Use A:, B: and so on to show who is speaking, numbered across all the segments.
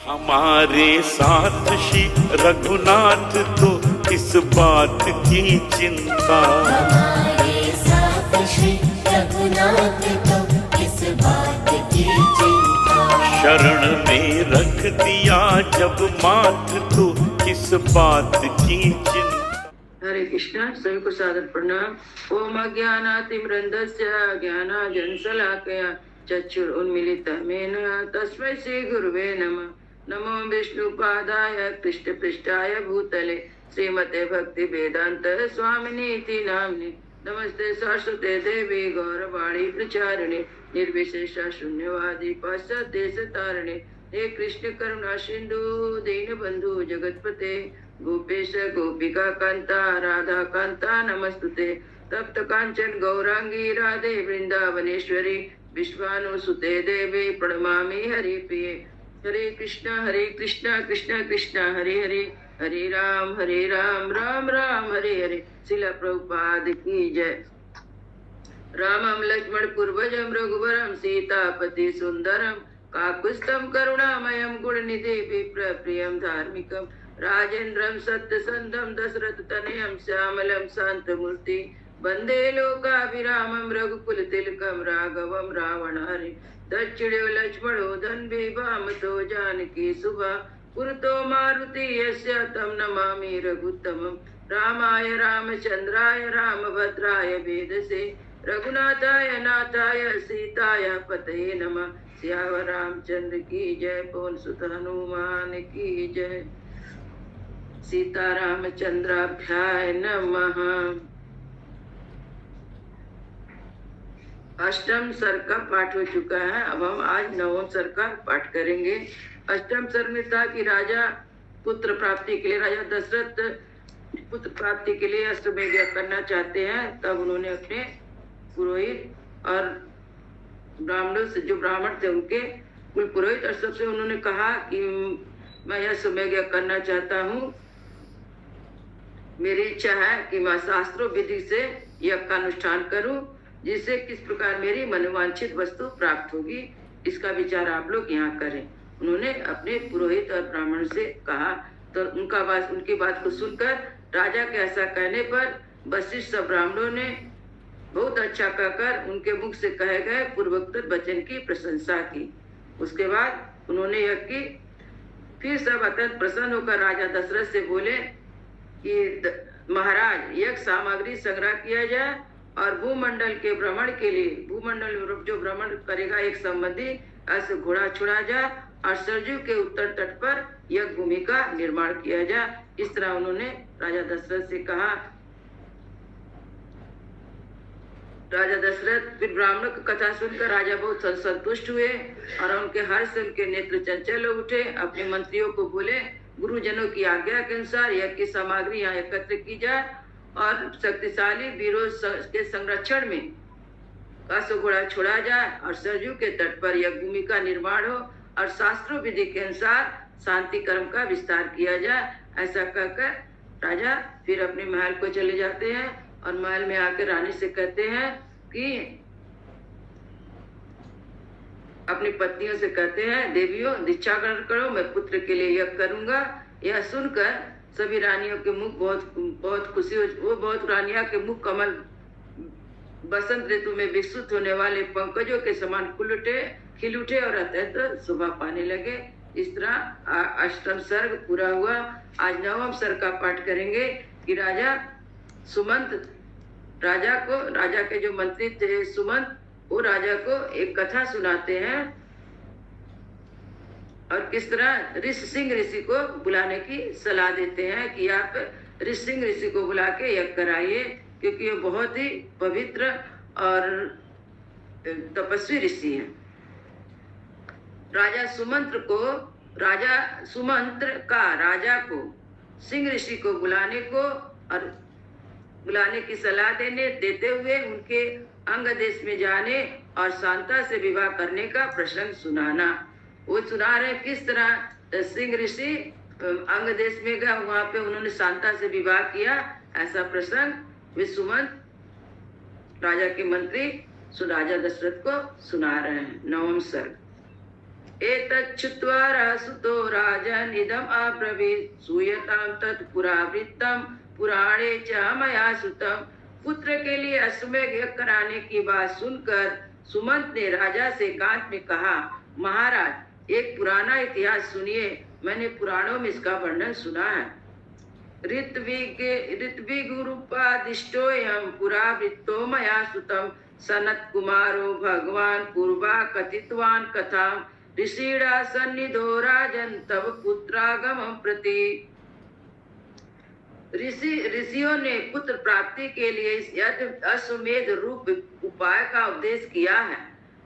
A: हमारे साथ श्री रघुनाथ तो किस बात की चिंता,
B: हमारे साथ श्री रघुनाथ तो किस बात की चिंता।
A: शरण में रख दिया जब माथ तो किस बात की चिंता।
C: हरे कृष्णा। सभी को सादर प्रणाम। ओम अज्ञानातिमृन्दस्य ज्ञानाञ्जनशलाकया चक्षुरुन्मीलितं येन तस्मै श्री गुरुवे नमः। नमो विष्णुपादाय कृष्णपृष्ठाय भूतले श्रीमते भक्ति वेदांत स्वामिनीति नाम्ने। नमस्ते सरस्वते देवी गौरवाणी प्रचारिणे निर्विशेष शून्यवादी पाश्चात्यदेशतारिणे। हे कृष्ण करुणा सिंधु दीनबंधु जगतपते गोपेश गोपिका कांता राधा कांता नमस्तुते। तप्त कांचन गौरांगी राधे वृंदावनेश्वरी विश्वानुसुते देवी प्रणमामि हरिप्रिये। हरे कृष्णा कृष्णा कृष्णा हरे हरे, हरे राम राम राम हरे हरे। शिला प्रभुपाद की जय। रामं लक्ष्मण पूर्वजं रघुवरं सीतापति सुंदरम काकुत्स्थं करुणामयं गुणनिधि विप्रप्रियं धार्मिकं राजेन्द्रं सत्यसंधं दशरथतनयं श्यामलं शान्तमूर्ति वन्दे लोकाभिरामं रघुकुलतिलकं राघवं रावणहरे। दक्षिणे लक्ष्मणो धन्वी वामतो जानकी शुभा पुरतो मारुति यस्य तं नमामि रघुत्तमं। रामाय रामचन्द्राय रामभद्राय वेदसे रघुनाथाय नाथाय सीताय पतये नमः। सियावर रामचंद्र की जय, पवन सुत हनुमान की जय। सीता रामचंद्राभ्याय नमः। अष्टम सर्ग का पाठ हो चुका है। अब हम आज नवम सर्ग का पाठ करेंगे। अष्टम सर्ग में था कि राजा पुत्र प्राप्ति के लिए, राजा दशरथ पुत्र प्राप्ति के लिए अश्वमेध यज्ञ करना चाहते हैं। तब उन्होंने अपने पुरोहित और ब्राह्मणों से, जो ब्राह्मण थे उनके कुल पुरोहित और सबसे उन्होंने कहा कि मैं यह अश्वमेध यज्ञ करना चाहता हूँ। मेरी इच्छा है कि मैं शास्त्रों विधि से यज्ञ का अनुष्ठान करूं, जिससे किस प्रकार मेरी मनोवांछित वस्तु प्राप्त होगी, इसका विचार आप लोग यहाँ करें। उन्होंने अपने पुरोहित और ब्राह्मण से कहा। तो उनकी बात को सुनकर राजा के ऐसा कहने पर वशिष्ठ ब्राह्मणों ने बहुत अच्छा कहकर उनके मुख से कहे गए पूर्वोक्त वचन की प्रशंसा की। उसके बाद उन्होंने यह कि फिर सब अत्यंत प्रसन्न होकर राजा दशरथ से बोले कि महाराज यज्ञ सामग्री संग्रह किया जाए और भूमंडल के भ्रमण के लिए, भूमंडल जो भ्रमण करेगा एक संबंधी, ऐसे घोड़ा छुड़ा जाए और सरजू के उत्तर तट पर यज्ञ भूमि का निर्माण किया जाए। इस तरह उन्होंने राजा दशरथ से कहा। राजा दशरथ फिर ब्राह्मणों की कथा सुनकर राजा बहुत संतुष्ट हुए और उनके हर्ष से उनके नेत्र चंचल उठे। अपने मंत्रियों को बोले गुरुजनों की आज्ञा के अनुसार यज्ञ की सामग्री यहाँ एकत्र की जाए और शक्तिशाली वीरों के संरक्षण में कासो घोड़ा छोड़ा जाए और सरजू के तट पर यज्ञ भूमि का निर्माण हो और शास्त्रों विधि के अनुसार शांति कर्म का विस्तार किया जाए। ऐसा कहकर राजा फिर अपने महल को चले जाते हैं और महल में आकर रानी से कहते हैं कि अपनी पत्नियों से कहते हैं देवियों दीक्षा ग्रहण करो, मैं पुत्र के लिए यज्ञ करूंगा। यह सुनकर सभी रानियों के मुख बहुत खुशी हो, वो बहुत रानियां के मुख कमल बसंत ऋतु में विकसित होने वाले पंकजों के समान खिल उठे और अत्यंत शोभा पाने लगे। इस तरह अष्टम सर्ग पूरा हुआ। आज नवम सर्ग का पाठ करेंगे कि राजा सुमंत, राजा के जो मंत्री थे सुमंत, वो राजा को एक कथा सुनाते हैं और किस तरह ऋषि सिंह ऋषि को बुलाने की सलाह देते हैं कि आप ऋषि सिंह ऋषि को बुला के यज्ञ कराइए, क्योंकि ये बहुत ही पवित्र और तपस्वी ऋषि हैं। राजा सुमंत्र का राजा को सिंह ऋषि को बुलाने की सलाह देते हुए उनके अंग देश में जाने और शांता से विवाह करने का प्रसंग सुनाना। वो सुना रहे किस तरह सिंह ऋषि अंग देश में गया, वहां पे उन्होंने शांता से विवाह किया। ऐसा प्रसंग वे राजा के मंत्री राजा दशरथ को सुना रहे हैं। नवम सर्ग। एतच्छ्रुत्वा रहसुतो राजन् इदम् अब्रवीत् सूयतां तत् पुरावृत्तं पुराणे च मया श्रुतम्। पुत्र के लिए अश्वमेध यज्ञ कराने की बात सुनकर सुमंत ने राजा से एकांत में कहा, महाराज एक पुराना इतिहास सुनिए, मैंने पुराणों में इसका वर्णन सुना है। ऋत्विगुरुपादिष्टोऽयं पुरावृत्तो मया श्रुतं सनत कुमारो भगवान पूर्वा कथितवान कथा ऋषिणा सन्निधो राजन तव पुत्रागमं प्रति। ऋषियों ने पुत्र प्राप्ति के लिए इस अश्वमेध रूप उपाय का उपदेश किया है,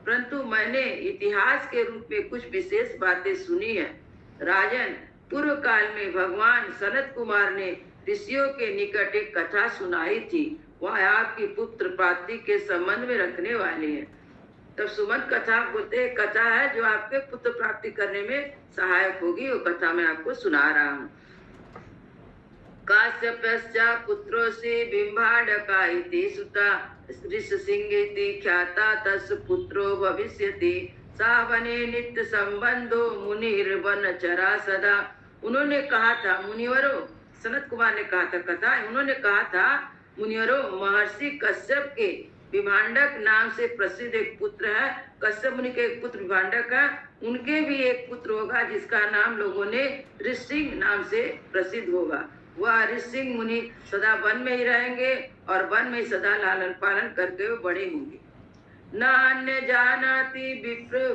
C: परंतु मैंने इतिहास के रूप में कुछ विशेष बातें सुनी है। राजन, पूर्व काल में भगवान सनत कुमार ने ऋषियों के निकट एक कथा सुनाई थी, वह आपकी पुत्र प्राप्ति के संबंध में रखने वाली है। तब सुमंत कथा बोलते हैं, कथा है जो आपके पुत्र प्राप्ति करने में सहायक होगी, वो कथा मैं आपको सुना रहा हूँ। काश्यपस्य पुत्रोऽसि बिम्बाडका इति सुता ऋषसिंह ख्याता तस्य पुत्रो भविष्यति सा वने नित्य संबंधो मुनिर्वनचरा सदा। उन्होंने कहा था मुनिवरों, सनत कुमार ने कहा था कथा, उन्होंने कहा था मुनिवरों, महर्षि कश्यप के विभांडक नाम से प्रसिद्ध एक पुत्र है, कश्यप मुनि के एक पुत्र विभांडक है, उनके भी एक पुत्र होगा जिसका नाम लोगों ने ऋषसिंह नाम से प्रसिद्ध होगा। वह ऋषसिंह मुनि सदा वन में ही रहेंगे और वन में ही सदा लालन पालन करके वो बड़े होंगे। न अन्य जानाति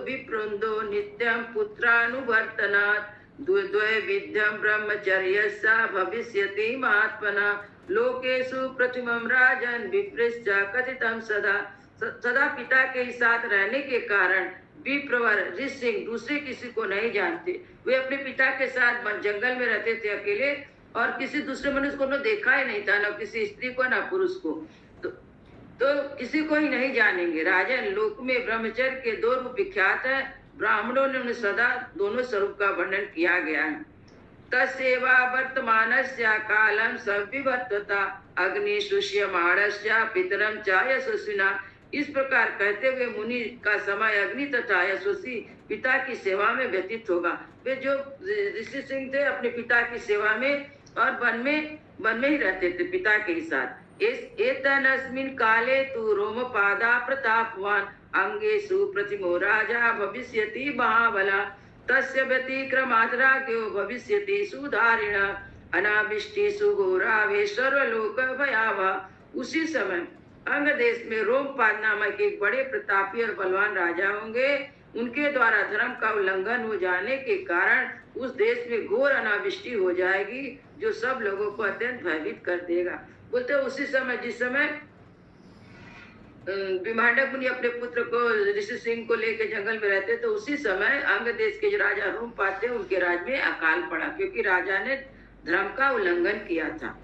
C: विप्रुंदो नित्यं पुत्रानुवर्तनात् द्वय विद्यं ब्रह्मचर्यस्य भविष्यति महात्मना लोकेषु प्रथमं राजन् विप्रश्च कथितं सदा। सदा पिता के साथ रहने के कारण विप्रवर ऋषसिंह दूसरे किसी को नहीं जानते। वे अपने पिता के साथ जंगल में रहते थे अकेले और किसी दूसरे मनुष्य को उन्होंने देखा ही नहीं था, न किसी स्त्री को न पुरुष को, तो किसी को ही नहीं जानेंगे। राजन, लोक में ब्रह्मचर्य के दो रूप विख्यात है, ब्राह्मणों ने उन्हें सदा दोनों स्वरूप का वर्णन किया गया है। तस्सेवा वर्तमानस्य कालम सविवर्तता अग्निशुष्यमाणस्य पितरम च यशस्विना। इस प्रकार कहते हुए मुनि का समय अग्नि तथा यशस्वी पिता की सेवा में व्यतीत होगा। वे जो ऋषि सिंह थे अपने पिता की सेवा में और वन में ही रहते थे पिता के साथ। एतनस्मिन् काले तु रोमपादा प्रतापवान अंगेषु प्रतिमो राजा भविष्यति महाबला तस्य व्यतिक्रमात् राज्ञो भविष्यति सुधारिण अनाविष्टिषु घोरावे सर्वलोक भयावह। उसी समय अंग देश में रोमपाद नामक एक बड़े प्रतापी और बलवान राजा होंगे। उनके द्वारा धर्म का उल्लंघन हो जाने के कारण उस देश में घोर अनावृष्टि हो जाएगी जो सब लोगों को अत्यंत भयभीत कर देगा। बोलते उसी समय जिस समय विभांडक मुनि अपने पुत्र को ऋषि सिंह को लेकर जंगल में रहते तो उसी समय अंग देश के जो राजा रोमपाद थे उनके राज में अकाल पड़ा, क्योंकि राजा ने धर्म का उल्लंघन किया था।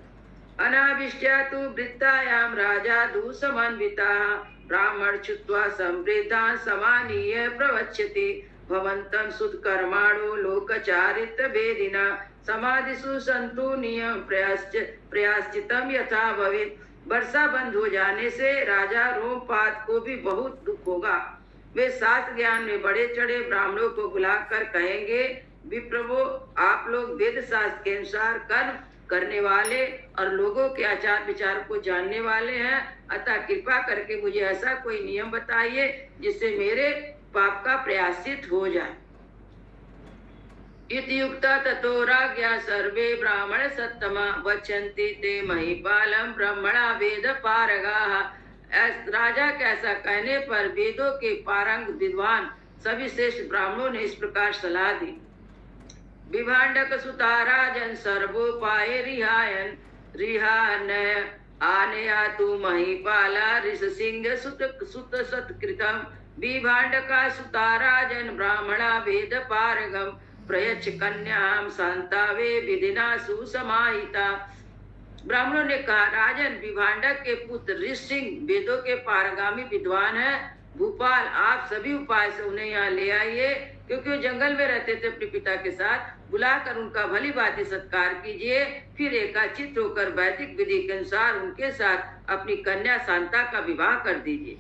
C: अनाविष्ट्या तु वृत्तायाम राजा दूषमन्विता ब्राह्मण छुत्वा समृद्धा समानीय प्रवक्ष्यति भवन्तं सुत्कर्माणो लोकचारित्र वेदिना समाधिषु सन्तु नियम प्रयाश्चितम यथा भवेत्। वर्षा बंद हो जाने से राजा रोमपाद को भी बहुत दुख होगा। वे शास्त्र ज्ञान में बड़े चढ़े ब्राह्मणों को बुलाकर कहेंगे, विप्रभो आप लोग वेद शास्त्र के अनुसार कर्म करने वाले और लोगों के आचार विचार को जानने वाले हैं, अतः कृपा करके मुझे ऐसा कोई नियम बताइए जिससे मेरे पाप का प्रायश्चित हो जाए। इति युक्ता ततो राज्ञा सर्वे ब्राह्मण सत्तमा वचन्ति ते महीपालम ब्रह्मणा वेद पारगाः। राजा के ऐसा कहने पर वेदों के पारंग विद्वान सभी श्रेष्ठ ब्राह्मणों ने इस प्रकार सलाह दी। विभांडक सुता राजन सर्वोपाय रिहान आनयातु महीपाला ऋषसिंह सुत सत्कृतम विभांडका सुता राजन ब्राह्मणा वेद पारगम प्रयच्छ कन्याम शांतावे विधिना सुसमाहिता। ब्राह्मणों ने कहा, राजन विभांडक के पुत्र ऋषसिंह वेदों के पारगामी विद्वान है, भूपाल आप सभी उपाय से उन्हें यहाँ ले आइए, क्योंकि वो जंगल में रहते थे अपने पिता के साथ। बुलाकर उनका भली भांति सत्कार कीजिए, फिर एकाचित होकर वैदिक विधि के अनुसार उनके साथ अपनी कन्या शांता का विवाह कर दीजिए।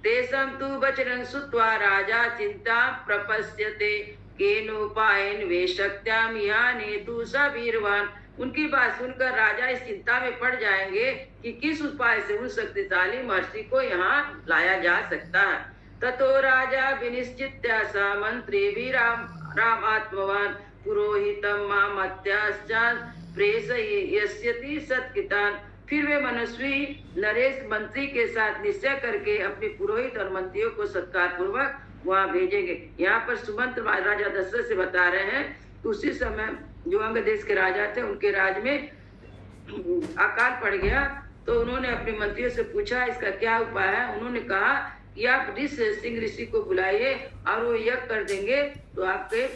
C: तेषां तु वचनं श्रुत्वा राजा चिंता प्रपश्यते केनोपायन वे शक्त्याम याने तु सबीरवान। उनकी बात सुनकर राजा इस चिंता में पड़ जाएंगे कि किस उपाय से उन शक्तिशाली महर्षि को यहाँ लाया जा सकता है। ततो राजा विनिश्चित्य स मंत्री भी राम आत्मवान पुरोहितम मामत्याश्चान प्रेषयिष्यति सत्कितान। फिर वे मनस्वी नरेश मंत्री के साथ निश्चय करके अपने पुरोहित और मंत्रियों को सत्कार पूर्वक वहां भेजेंगे। यहाँ पर सुमंत राजा दशरथ से बता रहे हैं कि उसी समय जो अंग देश के राजा थे उनके राज में अकाल पड़ गया, तो उन्होंने अपने मंत्रियों से पूछा इसका क्या उपाय है। उन्होंने कहा कि आप सिंह ऋषि को बुलाइए और वो यज्ञ कर देंगे तो आपके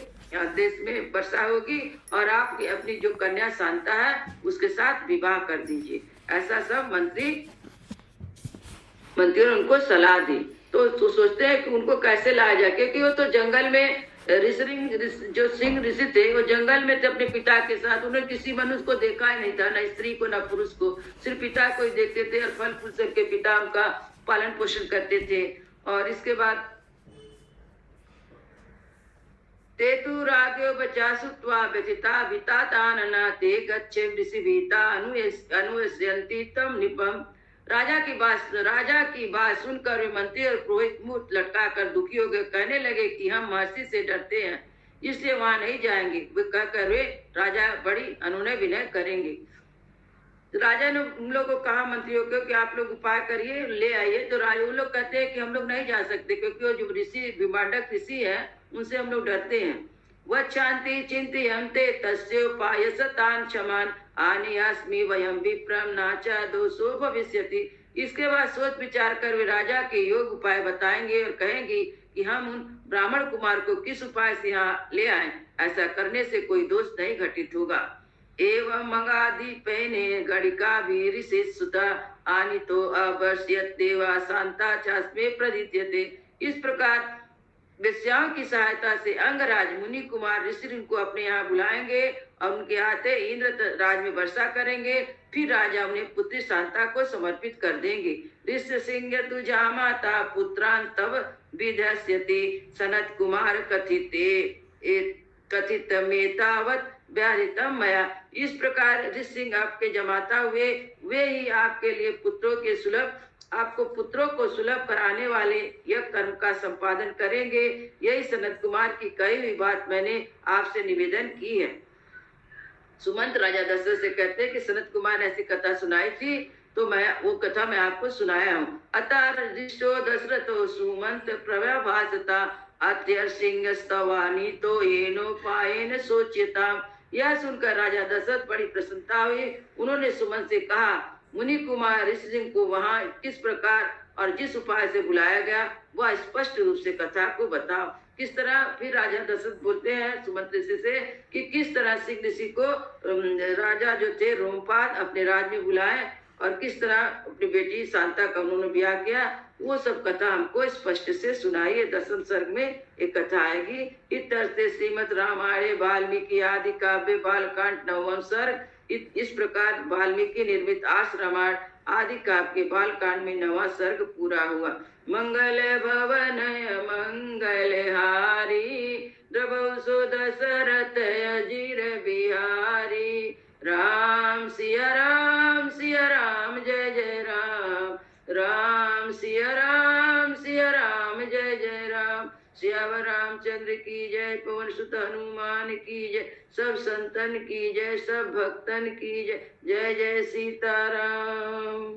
C: देश में वर्षा होगी और आप अपनी जो कन्या शांता है उसके साथ विवाह कर दीजिए। ऐसा सब मंत्रियों ने उनको सलाह दी। तो सोचते हैं कि उनको कैसे लाया जाए, क्योंकि वो तो जंगल में जो सिंह ऋषि थे वो जंगल में थे अपने पिता के साथ। उन्होंने किसी मनुष्य को देखा ही नहीं था, न स्त्री को न पुरुष को, सिर्फ पिता को ही देखते थे और फल फूल से के पिता उनका पालन पोषण करते थे। और इसके बाद ते तु राग्यो बचासुत्वा व्यथिता वितातानना ते गच्छे ऋषि भीता अनुयस्यन्ति तम निपम। राजा की बात सुनकर वे मंत्री और पुरोहित मुंह लटकाकर दुखी हो गए, कहने लगे कि हम महर्षि से डरते हैं इसलिए वहां नहीं जाएंगे। वे कहकर वे राजा बड़ी अनुनय विनय करेंगे। राजा ने उन लोगों को कहा मंत्रियों को कि आप लोग उपाय करिए, ले आइए। तो राजा उन लोग कहते हैं कि हम लोग नहीं जा सकते, क्योंकि वो जो ऋषि विमांडक ऋषि है उनसे हम लोग डरते हैं। वह शांति चिंतयन्ते तस्योपायसतान क्षमान आनियास्मि वयम विप्रम नाचा दोषो भविष्यति। इसके बाद सोच विचार कर वे राजा के योग उपाय बताएंगे और कहेंगे कि हम उन ब्राह्मण कुमार को किस उपाय से यहाँ ले आए, ऐसा करने से कोई दोष नहीं घटित होगा। एवं मंगादीपेने गणिका भी ऋषि सुता आनी तो अवर्ष्यत देवा शांता चास्मे प्रदित्यते। इस प्रकार वेश्याओं की सहायता से अंगराज मुनि कुमार ऋषि को अपने यहाँ बुलाएंगे और उनके आते इंद्र राज में वर्षा करेंगे। फिर राजा उन्हें पुत्री शांता को समर्पित कर देंगे। ऋषि सिंह तुझा माता पुत्रान तब विधस्यति सनत कुमार कथित मेतावत व्याहृतम मया। इस प्रकार ऋषि सिंह आपके जमाता हुए, वे ही आपके लिए आपको पुत्रों को सुलभ कराने वाले यह कर्म का संपादन करेंगे। यही सनत कुमार की कही हुई बात मैंने आपसे निवेदन की है। सुमंत राजा दशरथ से कहते हैं कि सनत कुमार ने ऐसी कथा सुनाई थी, तो वो कथा मैं आपको सुनाया हूँ। अतः ऋषो दशरथो सुमंत प्रव्यभासता अत्यर सिंह स्तवानी तो येनोपायेन सोच्यताम। यह सुनकर राजा दशरथ बड़ी प्रसन्नता हुई। उन्होंने सुमंत से कहा, मुनि कुमार ऋषि सिंह को वहां किस प्रकार और जिस उपाय से बुलाया गया वह स्पष्ट रूप से कथा को बताओ। किस तरह फिर राजा दशरथ बोलते हैं सुमंत ऋषि से कि किस तरह सिंह ऋषि को राजा जो थे रोमपाद अपने राज में बुलाए और किस तरह अपनी बेटी शांता का उन्होंने ब्याह किया, वो सब कथा हमको स्पष्ट से सुनाइए। 10वें सर्ग में एक कथा आएगी। इतरते श्रीमद् रामायणे वाल्मीकि आदि काव्य बालकांड 9वां सर्ग। इस प्रकार वाल्मीकि निर्मित आस रामायण आदि काव्य के बालकांड में 9वां सर्ग पूरा हुआ। मंगल भवन मंगल हारी द्रवौ सो दशरथ अजीर बिहारी। राम सिया राम जय जय राम। राम सिया राम जय जय राम। श्याम रामचंद्र की जय। पवन सुत हनुमान की जय। सब संतन की जय। सब भक्तन की जय। जय जय सीताराम।